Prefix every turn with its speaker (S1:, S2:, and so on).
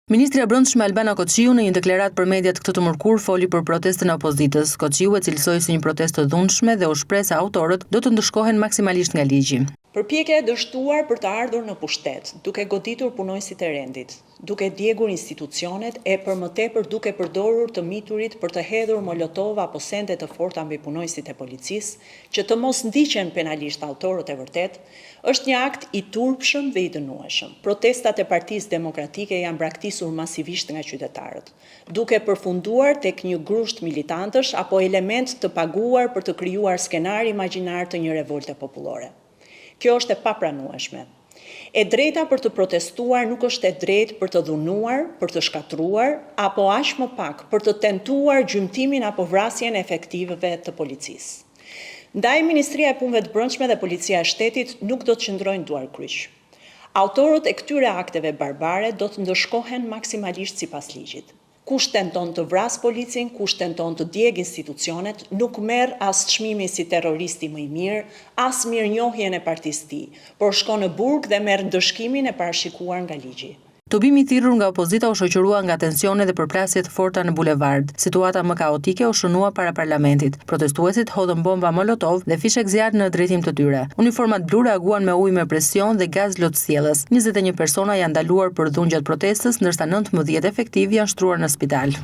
S1: Ministri e Brendshme Albana Koçiu në një deklaratë për mediat këtë të mërkur foli për protestën e opozitës. Koçiu e cilësoi si një protestë të dhunshme dhe u shpreh se autorët do të ndëshkohen maksimalisht nga ligji.
S2: Përpjekja e dështuar për të ardhur në pushtet, duke goditur punonësit e rendit, duke djegur institucionet e për më tepër duke përdorur të miturit për të hedhur molotov apo sende të forta mbi punonësit e policisë, që të mos ndiqen penalisht autorët e vërtet, është një akt i turpshëm dhe i dënueshëm. Protestat e Partisë Demokratike janë braktisur masivisht nga qytetarët, duke përfunduar tek një grusht militantësh apo element të paguar për të krijuar skenar imagjinar të një revolte popullore. Kjo është e papranueshme. E drejta për të protestuar nuk është e drejtë për të dhunuar, për të shkatruar, apo aq më pak për të tentuar gjymtimin apo vrasjen efektiveve të policisë. Ndaj Ministria e Punëve të Brendshme dhe Policia e Shtetit nuk do të qëndrojnë duar kryq. Autorët e këtyre akteve barbare do të ndëshkohen maksimalisht sipas ligjit. Kush tenton të vras policin, kush tenton të djeg institucionet, nuk merr as çmimin si terroristi më i mirë, as mirënjohjen e partisë tij, por shkon në burg dhe merr ndëshkimin e parashikuar nga ligji.
S1: Tubimi i thirrur nga opozita u shoqërua nga tensione dhe përplasje të forta në bulevard. Situata më kaotike u shënua para parlamentit. Protestuesit hodhën bomba molotov dhe fishek zjarr në drejtim të tyre. Uniformat blu reaguan me ujë me presion dhe gaz lotësjellës. 21 persona janë ndaluar për dhungjat protestës, ndërsa 19 efektiv janë shtruar në spital.